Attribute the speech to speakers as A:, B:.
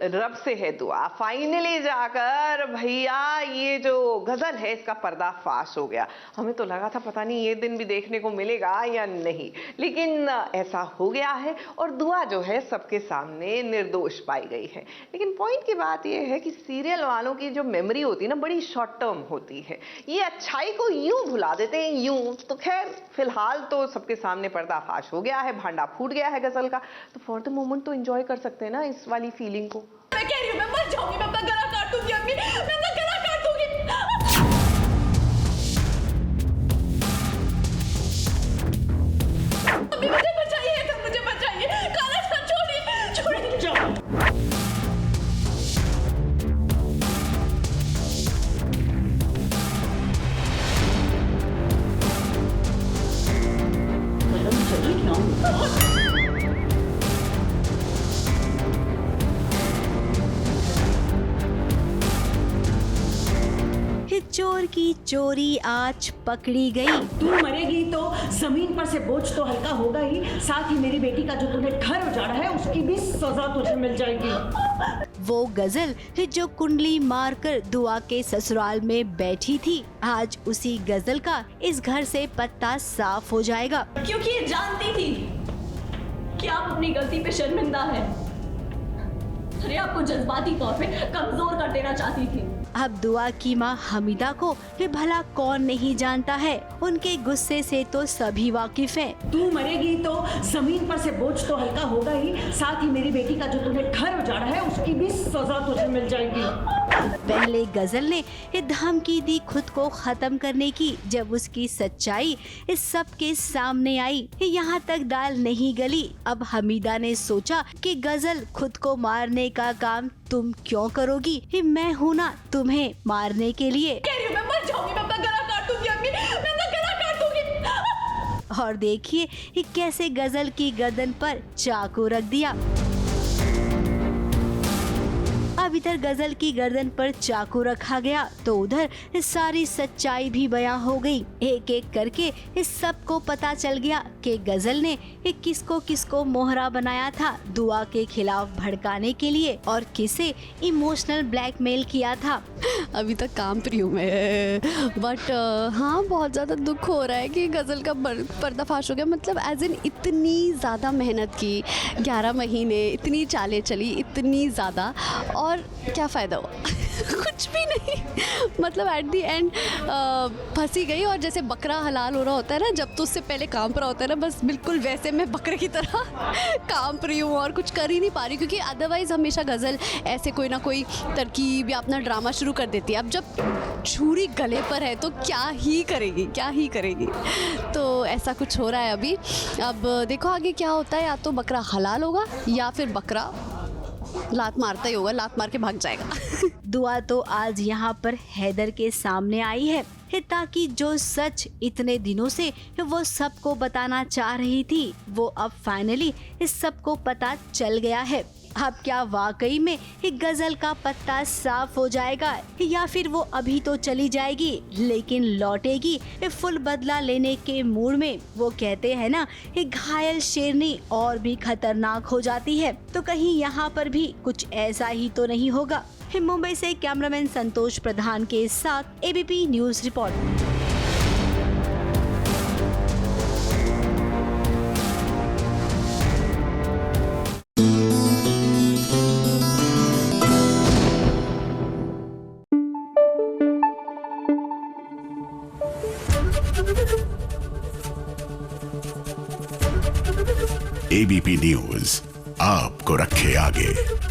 A: रब से है दुआ, फाइनली जाकर भैया ये जो गजल है इसका पर्दाफाश हो गया। हमें तो लगा था पता नहीं ये दिन भी देखने को मिलेगा या नहीं, लेकिन ऐसा हो गया है और दुआ जो है सबके सामने निर्दोष पाई गई है। लेकिन पॉइंट की बात ये है कि सीरियल वालों की जो मेमोरी होती है ना, बड़ी शॉर्ट टर्म होती है। ये अच्छाई को यूं भुला देते हैं, यूं। तो खैर फिलहाल तो सबके सामने पर्दाफाश हो गया है, भांडा फूट गया है गजल का, तो फॉर द मोमेंट तो एंजॉय कर सकते हैं ना इस वाली फीलिंग को।
B: मैं कह रही हूँ, मैं मर जाऊंगी, मैं अपना गला काट दूंगी अम्मी, मैं अपना गला काट दूंगी। अम्मी मुझे बचाइए, तुम मुझे बचाइए, काला सर छोड़िए, छोड़िए।
C: चोर की चोरी आज पकड़ी गई।
D: तू मरेगी तो जमीन पर से बोझ तो हल्का होगा ही, साथ ही मेरी बेटी का जो तूने घर उजाड़ा है उसकी भी सजा तुझे मिल जाएगी।
C: वो गजल जो कुंडली मारकर दुआ के ससुराल में बैठी थी, आज उसी गजल का इस घर से पत्ता साफ हो जाएगा।
B: क्योंकि ये जानती थी कि आप अपनी गलती पे शर्मिंदा है। अरे आपको जज्बाती तौर पे कमजोर कर देना चाहती थी।
C: अब दुआ की माँ हमीदा को ये भला कौन नहीं जानता है, उनके गुस्से से तो सभी वाकिफ हैं।
D: तू मरेगी तो जमीन पर से बोझ तो हल्का होगा ही, साथ ही मेरी बेटी का जो तूने घर उजाड़ा है उसकी भी सजा तुझे मिल जाएगी।
C: पहले गजल ने ये धमकी दी खुद को खत्म करने की, जब उसकी सच्चाई इस सब के सामने आई। यहाँ तक दाल नहीं गली। अब हमीदा ने सोचा कि गजल खुद को मारने का काम तुम क्यों करोगी, मैं हूँ ना तुम्हें मारने के लिए।
B: कह रही हूँ, मैं मर जाऊंगी, मैं अपना गला काट दूंगी अम्मी, मैं अपना गला काट दूंगी।
C: और देखिए ये कैसे गजल की गर्दन पर चाकू रख दिया। अब इधर गजल की गर्दन पर चाकू रखा गया तो उधर सारी सच्चाई भी बयां हो गई। एक एक करके इस सब को पता चल गया कि गजल ने किसको मोहरा बनाया था दुआ के खिलाफ भड़काने के लिए और किसे इमोशनल ब्लैकमेल किया था।
E: अभी तक काम पर हूँ मैं, बट हाँ बहुत ज़्यादा दुख हो रहा है कि गज़ल का पर्दाफाश हो गया। मतलब एज इन इतनी ज़्यादा मेहनत की, 11 महीने इतनी चालें चली, इतनी ज़्यादा, और क्या फ़ायदा हुआ? कुछ भी नहीं। मतलब एट दी एंड फंसी गई। और जैसे बकरा हलाल हो रहा होता है ना, जब तो उससे पहले काम पर होता है ना, बस बिल्कुल वैसे मैं बकरे की तरह काम पर हूँ और कुछ कर ही नहीं पा रही, क्योंकि अदरवाइज़ हमेशा गज़ल ऐसे कोई ना कोई तरकीब या अपना ड्रामा शुरू कर देती है। अब जब छुरी गले पर है तो क्या ही करेगी। तो ऐसा कुछ हो रहा है अभी। अब देखो आगे क्या होता है, या तो बकरा हलाल होगा या फिर बकरा लात मारता ही होगा, लात मार के भाग जाएगा।
C: दुआ तो आज यहाँ पर हैदर के सामने आई है ताकि जो सच इतने दिनों से वो सबको बताना चाह रही थी, वो अब फाइनली इस सबको पता चल गया है। अब क्या वाकई में गजल का पत्ता साफ हो जाएगा, या फिर वो अभी तो चली जाएगी लेकिन लौटेगी फुल बदला लेने के मूड में। वो कहते हैं ना, घायल शेरनी और भी खतरनाक हो जाती है, तो कहीं यहाँ पर भी कुछ ऐसा ही तो नहीं होगा। मुंबई से कैमरामैन संतोष प्रधान के साथ ABP news report.
F: ABP news आपको रखे आगे।